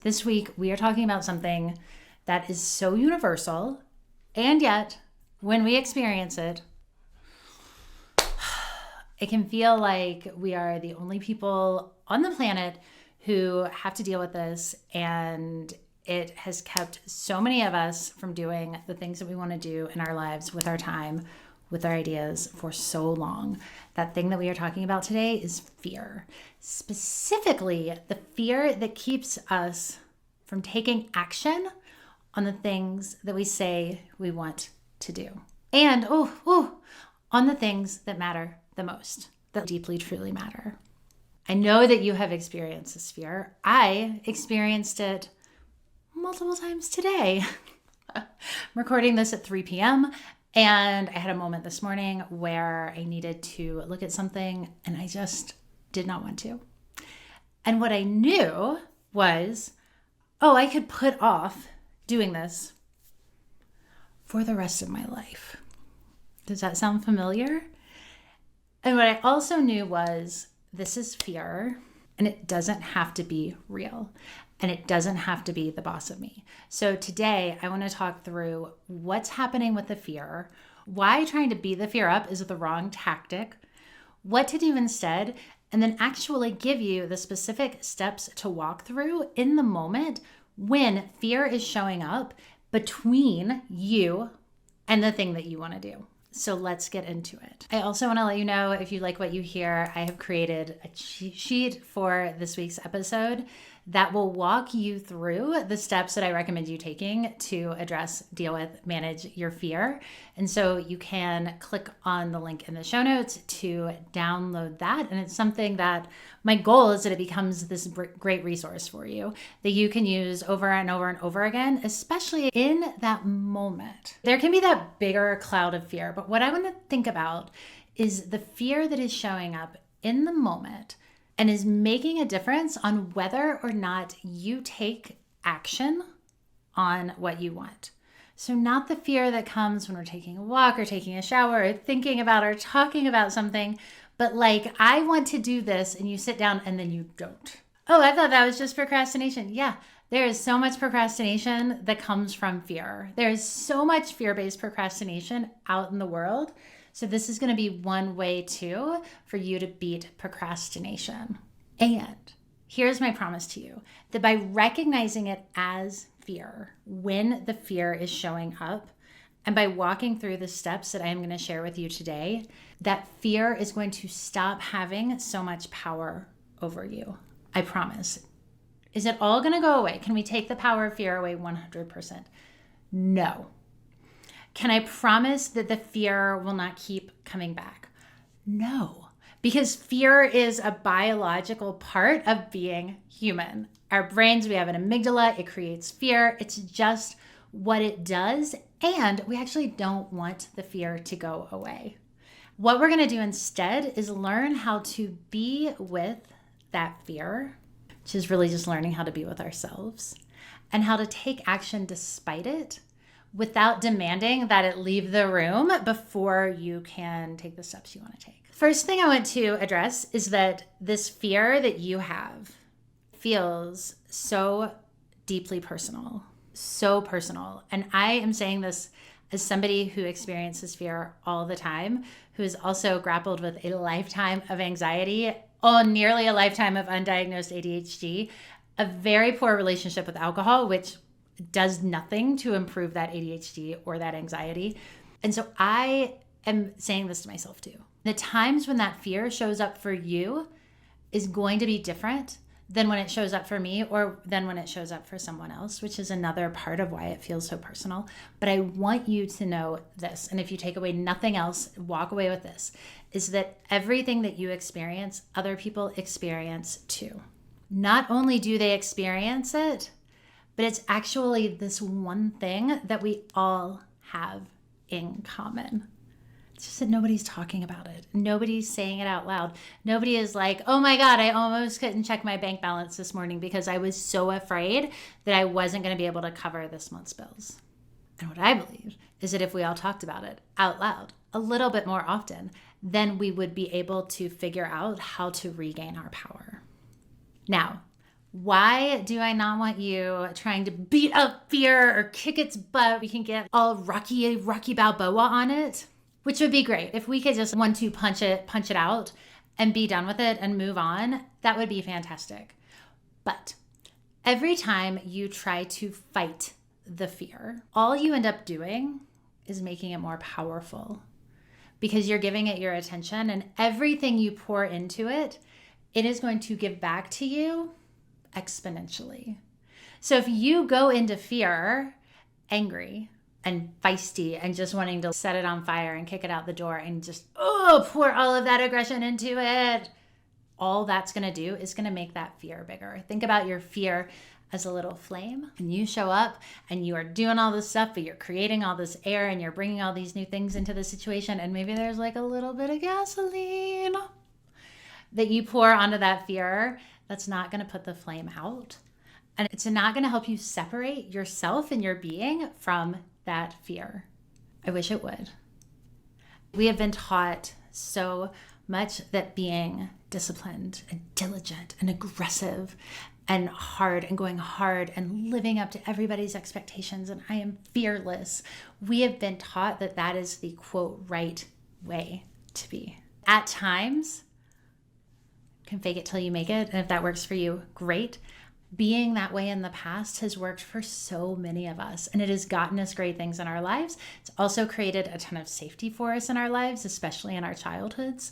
This week, we are talking about something that is so universal, and yet, when we experience it, it can feel like we are the only people on the planet who have to deal with this, and it has kept so many of us from doing the things that we want to do in our lives with our time, with our ideas for so long. That thing that we are talking about today is fear. Specifically, the fear that keeps us from taking action on the things that we say we want to do. And on the things that matter the most, that deeply, truly matter. I know that you have experienced this fear. I experienced it multiple times today. I'm recording this at 3 p.m. and I had a moment this morning where I needed to look at something and I just did not want to. And what I knew was, I could put off doing this for the rest of my life. Does that sound familiar? And what I also knew was, this is fear, and it doesn't have to be real, and it doesn't have to be the boss of me. So today, I want to talk through what's happening with the fear, why trying to beat the fear up is the wrong tactic, what to do instead, and then actually give you the specific steps to walk through in the moment when fear is showing up between you and the thing that you want to do. So let's get into it. I also want to let you know, if you like what you hear, I have created a cheat sheet for this week's episode that will walk you through the steps that I recommend you taking to address, deal with, manage your fear. And so you can click on the link in the show notes to download that. And it's something that my goal is that it becomes this great resource for you that you can use over and over and over again, especially in that moment. There can be that bigger cloud of fear, but what I want to think about is the fear that is showing up in the moment and is making a difference on whether or not you take action on what you want. So not the fear that comes when we're taking a walk or taking a shower or thinking about or talking about something, but like, I want to do this, and you sit down and then you don't. Oh, I thought that was just procrastination. Yeah, there is so much procrastination that comes from fear. There is so much fear-based procrastination out in the world. So this is going to be one way too for you to beat procrastination. And here's my promise to you, that by recognizing it as fear, when the fear is showing up, and by walking through the steps that I am going to share with you today, that fear is going to stop having so much power over you. I promise. Is it all going to go away? Can we take the power of fear away 100%? No. Can I promise that the fear will not keep coming back? No, because fear is a biological part of being human. Our brains, we have an amygdala, it creates fear. It's just what it does. And we actually don't want the fear to go away. What we're going to do instead is learn how to be with that fear, which is really just learning how to be with ourselves and how to take action despite it, without demanding that it leave the room before you can take the steps you want to take. First thing I want to address is that this fear that you have feels so deeply personal, so personal. And I am saying this as somebody who experiences fear all the time, who has also grappled with a lifetime of anxiety, nearly a lifetime of undiagnosed ADHD, a very poor relationship with alcohol, which does nothing to improve that ADHD or that anxiety. And so I am saying this to myself too. The times when that fear shows up for you is going to be different than when it shows up for me or than when it shows up for someone else, which is another part of why it feels so personal. But I want you to know this, and if you take away nothing else, walk away with this, is that everything that you experience, other people experience too. Not only do they experience it, but it's actually this one thing that we all have in common. It's just that nobody's talking about it. Nobody's saying it out loud. Nobody is like, oh my God, I almost couldn't check my bank balance this morning because I was so afraid that I wasn't going to be able to cover this month's bills. And what I believe is that if we all talked about it out loud a little bit more often, then we would be able to figure out how to regain our power. Now, Why do I not want you trying to beat up fear or kick its butt? We can get all Rocky Balboa on it, which would be great. If we could just 1-2 punch it out and be done with it and move on, that would be fantastic. But every time you try to fight the fear, all you end up doing is making it more powerful because you're giving it your attention, and everything you pour into it, it is going to give back to you exponentially. So if you go into fear angry and feisty and just wanting to set it on fire and kick it out the door and just pour all of that aggression into it, all that's going to do is going to make that fear bigger. Think about your fear as a little flame, and you show up and you are doing all this stuff, but you're creating all this air and you're bringing all these new things into the situation, and maybe there's like a little bit of gasoline that you pour onto that fear. That's not going to put the flame out, and it's not going to help you separate yourself and your being from that fear. I wish it would. We have been taught so much that being disciplined and diligent and aggressive and hard and going hard and living up to everybody's expectations and I am fearless, we have been taught that that is the quote right way to be. At times, you can fake it till you make it, and if that works for you, great. Being that way in the past has worked for so many of us, and it has gotten us great things in our lives. It's also created a ton of safety for us in our lives, especially in our childhoods.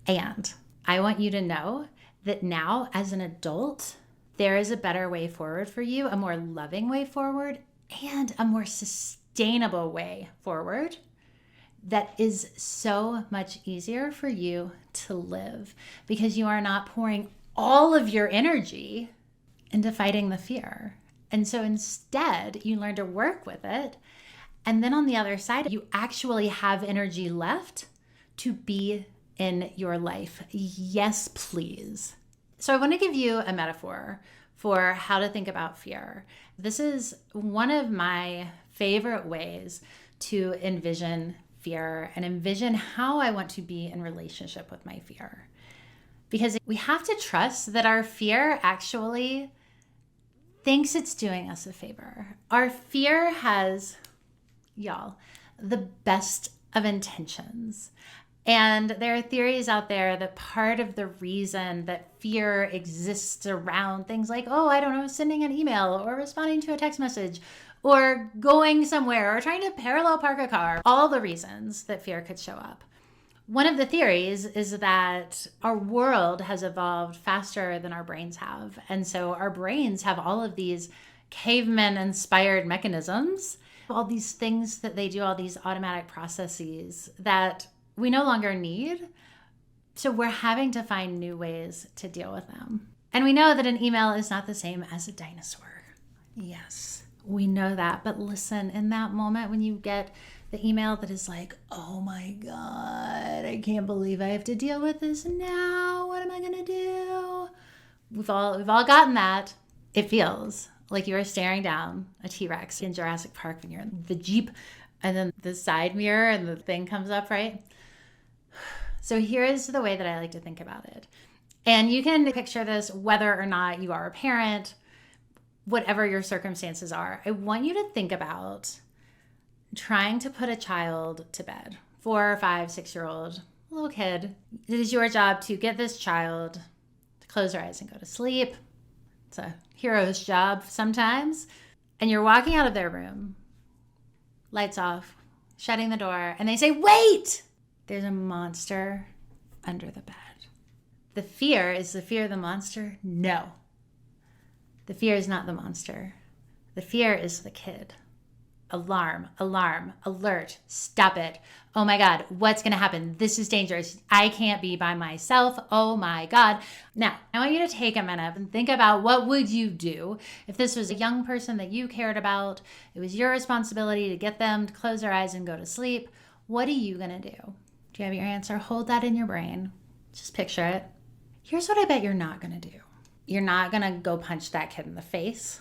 And I want you to know that now, as an adult, there is a better way forward for you, a more loving way forward, and a more sustainable way forward that is so much easier for you to live because you are not pouring all of your energy into fighting the fear. And so instead, you learn to work with it. And then on the other side, you actually have energy left to be in your life. Yes, please. So I want to give you a metaphor for how to think about fear. This is one of my favorite ways to envision fear and envision how I want to be in relationship with my fear. Because we have to trust that our fear actually thinks it's doing us a favor. Our fear has, y'all, the best of intentions. And there are theories out there that part of the reason that fear exists around things like, sending an email or responding to a text message or going somewhere or trying to parallel park a car, all the reasons that fear could show up. One of the theories is that our world has evolved faster than our brains have. And so our brains have all of these caveman-inspired mechanisms, all these things that they do, all these automatic processes that we no longer need. So we're having to find new ways to deal with them. And we know that an email is not the same as a dinosaur. Yes, we know that. But listen, in that moment when you get the email that is like, oh my God, I can't believe I have to deal with this now. What am I going to do? We've all gotten that. It feels like you are staring down a T-Rex in Jurassic Park when you're in the Jeep and then the side mirror and the thing comes up, right? So here's the way that I like to think about it. And you can picture this whether or not you are a parent, whatever your circumstances are. I want you to think about trying to put a child to bed, 4, 5, 6-year-old little kid. It is your job to get this child to close their eyes and go to sleep. It's a hero's job sometimes. And you're walking out of their room, lights off, shutting the door, and they say, wait! There's a monster under the bed. The fear is the fear of the monster? No. The fear is not the monster. The fear is the kid. Alarm, alarm, alert, stop it. Oh my God, what's going to happen? This is dangerous. I can't be by myself. Oh my God. Now, I want you to take a minute and think about what would you do if this was a young person that you cared about. It was your responsibility to get them to close their eyes and go to sleep. What are you going to do? Do you have your answer? Hold that in your brain. Just picture it. Here's what I bet you're not going to do. You're not going to go punch that kid in the face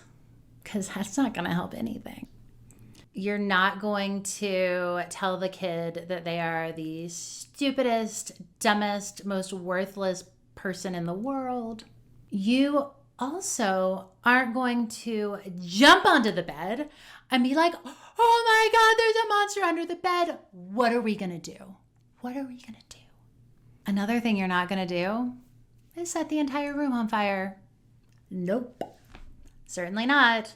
because that's not going to help anything. You're not going to tell the kid that they are the stupidest, dumbest, most worthless person in the world. You also aren't going to jump onto the bed and be like, oh my God, there's a monster under the bed. What are we going to do? What are we going to do? Another thing you're not going to do is set the entire room on fire. Nope. Certainly not.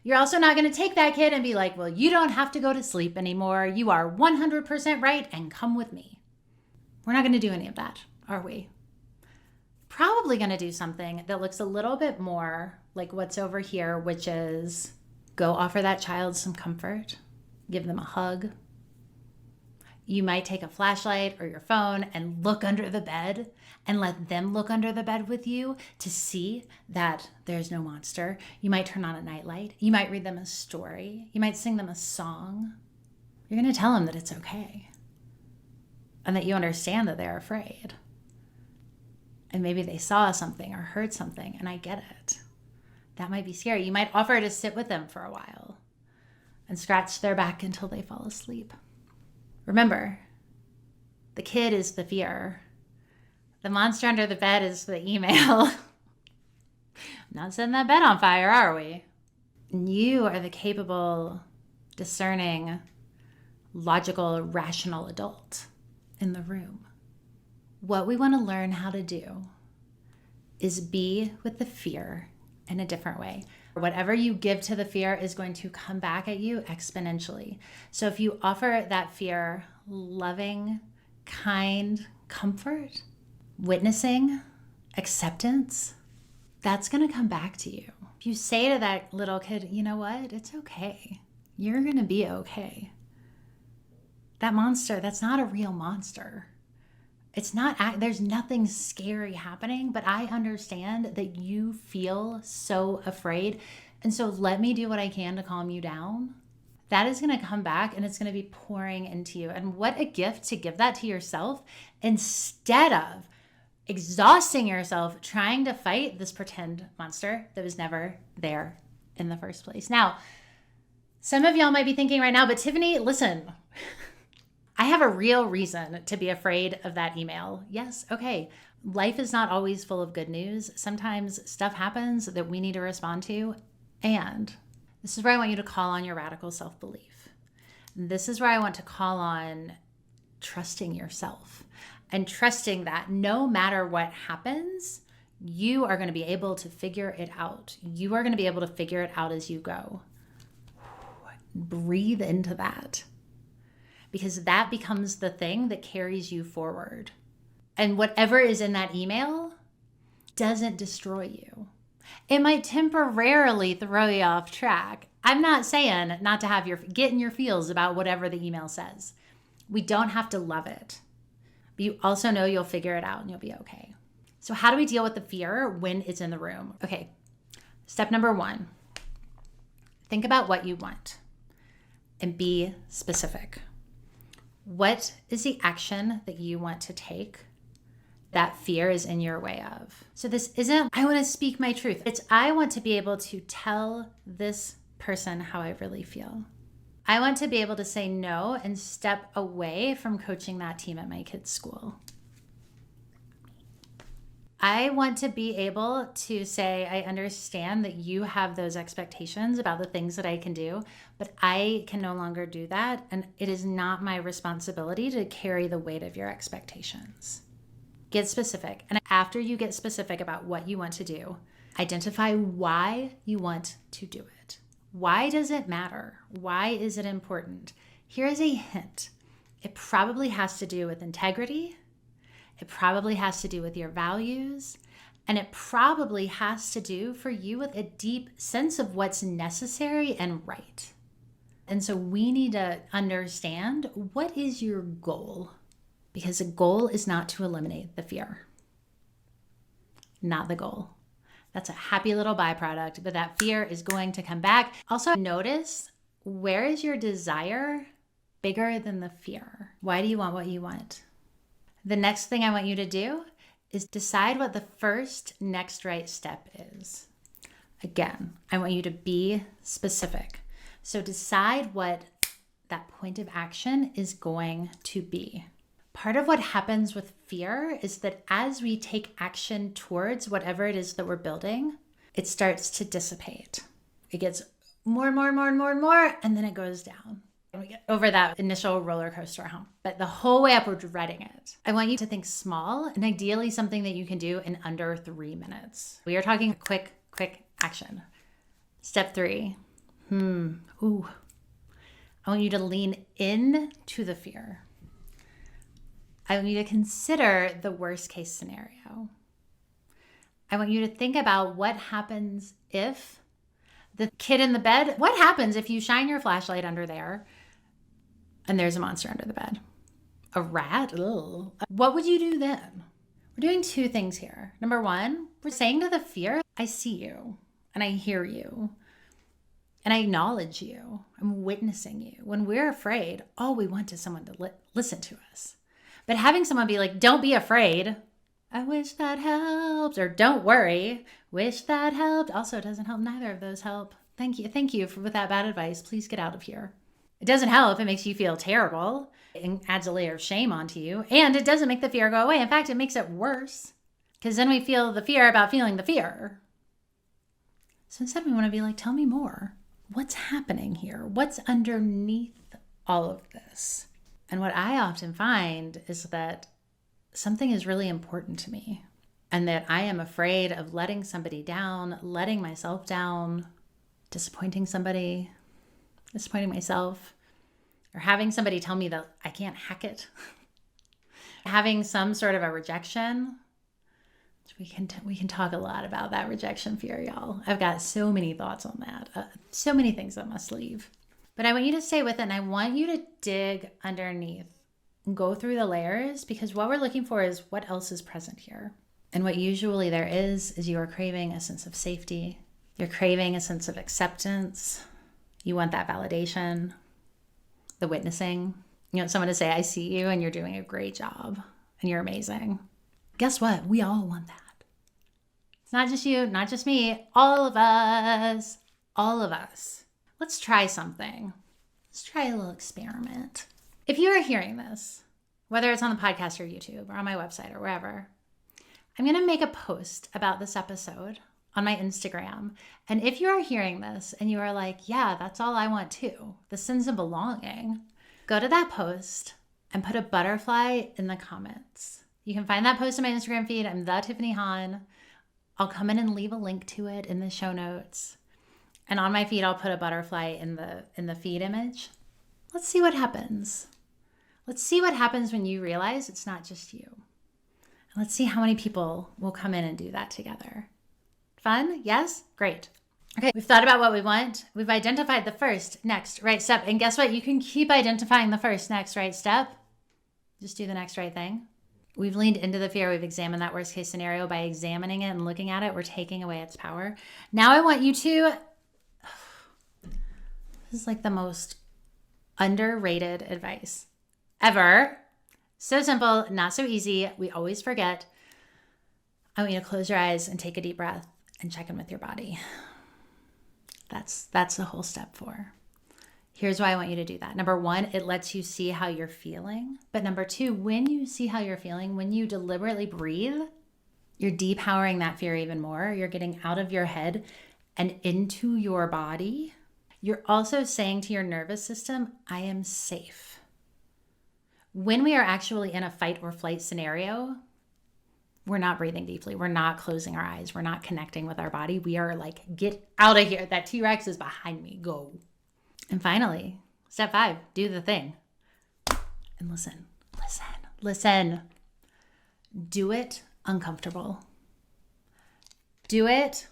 You're also not going to take that kid and be like, well, you don't have to go to sleep anymore. You are 100% right and come with me. We're not going to do any of that, are we? Probably going to do something that looks a little bit more like what's over here, which is go offer that child some comfort, give them a hug. You might take a flashlight or your phone and look under the bed and let them look under the bed with you to see that there's no monster. You might turn on a nightlight. You might read them a story. You might sing them a song. You're going to tell them that it's okay and that you understand that they're afraid. And maybe they saw something or heard something, and I get it. That might be scary. You might offer to sit with them for a while and scratch their back until they fall asleep. Remember, the kid is the fear. The monster under the bed is the email. Not setting that bed on fire, are we? You are the capable, discerning, logical, rational adult in the room. What we want to learn how to do is be with the fear in a different way. Whatever you give to the fear is going to come back at you exponentially. So if you offer that fear loving, kind comfort, witnessing, acceptance, that's going to come back to you. If you say to that little kid, you know what? It's okay. You're going to be okay. That monster, that's not a real monster. It's not, there's nothing scary happening, but I understand that you feel so afraid. And so let me do what I can to calm you down. That is going to come back and it's going to be pouring into you. And what a gift to give that to yourself instead of exhausting yourself trying to fight this pretend monster that was never there in the first place. Now, some of y'all might be thinking right now, but Tiffany, listen, I have a real reason to be afraid of that email. Yes, okay. Life is not always full of good news. Sometimes stuff happens that we need to respond to. And this is where I want you to call on your radical self-belief. This is where I want to call on trusting yourself and trusting that no matter what happens, you are going to be able to figure it out. You are going to be able to figure it out as you go. Breathe into that. Because that becomes the thing that carries you forward. And whatever is in that email doesn't destroy you. It might temporarily throw you off track. I'm not saying not to have get in your feels about whatever the email says. We don't have to love it. But you also know you'll figure it out and you'll be okay. So how do we deal with the fear when it's in the room? Okay, step number 1. Think about what you want and be specific. What is the action that you want to take that fear is in your way of? So this isn't, I want to speak my truth. It's, I want to be able to tell this person how I really feel. I want to be able to say no and step away from coaching that team at my kid's school. I want to be able to say, I understand that you have those expectations about the things that I can do, but I can no longer do that. And it is not my responsibility to carry the weight of your expectations. Get specific. And after you get specific about what you want to do, identify why you want to do it. Why does it matter? Why is it important? Here's a hint. It probably has to do with integrity. It probably has to do with your values, and it probably has to do for you with a deep sense of what's necessary and right. And so we need to understand, what is your goal? Because the goal is not to eliminate the fear. Not the goal. That's a happy little byproduct, but that fear is going to come back. Also notice, where is your desire bigger than the fear? Why do you want what you want? The next thing I want you to do is decide what the first next right step is. Again, I want you to be specific. So decide what that point of action is going to be. Part of what happens with fear is that as we take action towards whatever it is that we're building, it starts to dissipate. It gets more and more and more and more and more, and then it goes down. And we get over that initial roller coaster hump. But the whole way up, we're dreading it. I want you to think small and ideally something that you can do in under 3 minutes. We are talking quick action. Step 3. I want you to lean in to the fear. I want you to consider the worst case scenario. I want you to think about what happens if the kid in the bed, what happens if you shine your flashlight under there and there's a monster under the bed? A rat? Ugh. What would you do then? We're doing 2 things here. Number 1, we're saying to the fear, I see you and I hear you and I acknowledge you. I'm witnessing you. When we're afraid, all we want is someone to listen to us. But having someone be like, don't be afraid. I wish that helped. Or don't worry. Wish that helped. Also, it doesn't help. Neither of those help. Thank you with that bad advice. Please get out of here. It doesn't help. It makes you feel terrible. It adds a layer of shame onto you. And it doesn't make the fear go away. In fact, it makes it worse. Because then we feel the fear about feeling the fear. So instead we want to be like, tell me more. What's happening here? What's underneath all of this? And what I often find is that something is really important to me and that I am afraid of letting somebody down, letting myself down, disappointing somebody, disappointing myself, or having somebody tell me that I can't hack it, having some sort of a rejection. We can talk a lot about that rejection fear, y'all. I've got so many thoughts on that, so many things that must leave. But I want you to stay with it, and I want you to dig underneath and go through the layers, because what we're looking for is what else is present here. And what usually there is you are craving a sense of safety. You're craving a sense of acceptance. You want that validation, the witnessing. You want someone to say, I see you and you're doing a great job and you're amazing. Guess what? We all want that. It's not just you, not just me, all of us. All of us. Let's try something. Let's try a little experiment. If you are hearing this, whether it's on the podcast or YouTube or on my website or wherever, I'm going to make a post about this episode on my Instagram. And if you are hearing this and you are like, yeah, that's all I want too, the sense of belonging, go to that post and put a butterfly in the comments. You can find that post on my Instagram feed. I'm the Tiffany Hahn. I'll come in and leave a link to it in the show notes. And on my feed, I'll put a butterfly in the feed image. Let's see what happens. Let's see what happens when you realize it's not just you. And let's see how many people will come in and do that together. Fun? Yes? Great. Okay, we've thought about what we want. We've identified the first, next, right step. And guess what? You can keep identifying the first, next, right step. Just do the next right thing. We've leaned into the fear. We've examined that worst case scenario. By examining it and looking at it, we're taking away its power. Now I want you to... This is like the most underrated advice ever. So simple, not so easy. We always forget. I want you to close your eyes and take a deep breath and check in with your body. That's the whole step 4. Here's why I want you to do that. Number 1, it lets you see how you're feeling. But number 2, when you see how you're feeling, when you deliberately breathe, you're depowering that fear even more. You're getting out of your head and into your body. You're also saying to your nervous system, I am safe. When we are actually in a fight or flight scenario, we're not breathing deeply. We're not closing our eyes. We're not connecting with our body. We are like, get out of here. That T-Rex is behind me. Go. And finally, step 5, do the thing. And listen. Do it uncomfortable. Do it.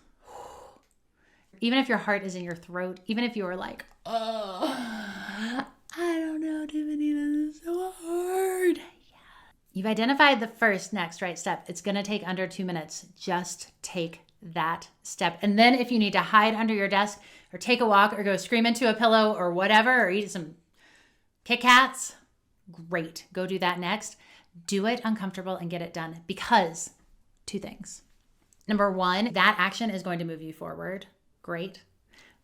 Even if your heart is in your throat, even if you're like, oh, I don't know, Tiffany, this is so hard. Yeah. You've identified the first, next, right step. It's going to take under 2 minutes. Just take that step. And then if you need to hide under your desk or take a walk or go scream into a pillow or whatever, or eat some Kit Kats, great. Go do that next. Do it uncomfortable and get it done, because 2 things. Number 1, that action is going to move you forward. Great.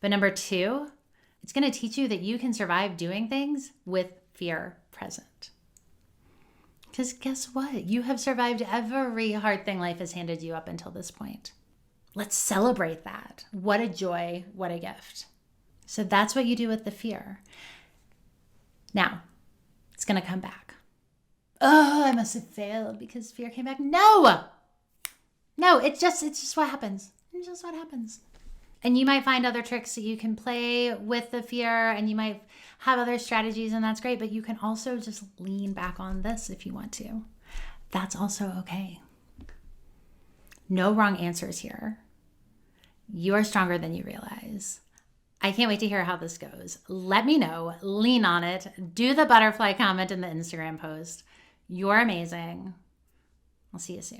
But number 2, it's going to teach you that you can survive doing things with fear present. Because guess what? You have survived every hard thing life has handed you up until this point. Let's celebrate that. What a joy. What a gift. So that's what you do with the fear. Now, it's going to come back. Oh, I must have failed because fear came back. No, it's just what happens. It's just what happens. And you might find other tricks that you can play with the fear, and you might have other strategies, and that's great. But you can also just lean back on this if you want to. That's also okay. No wrong answers here. You are stronger than you realize. I can't wait to hear how this goes. Let me know. Lean on it. Do the butterfly comment in the Instagram post. You're amazing. I'll see you soon.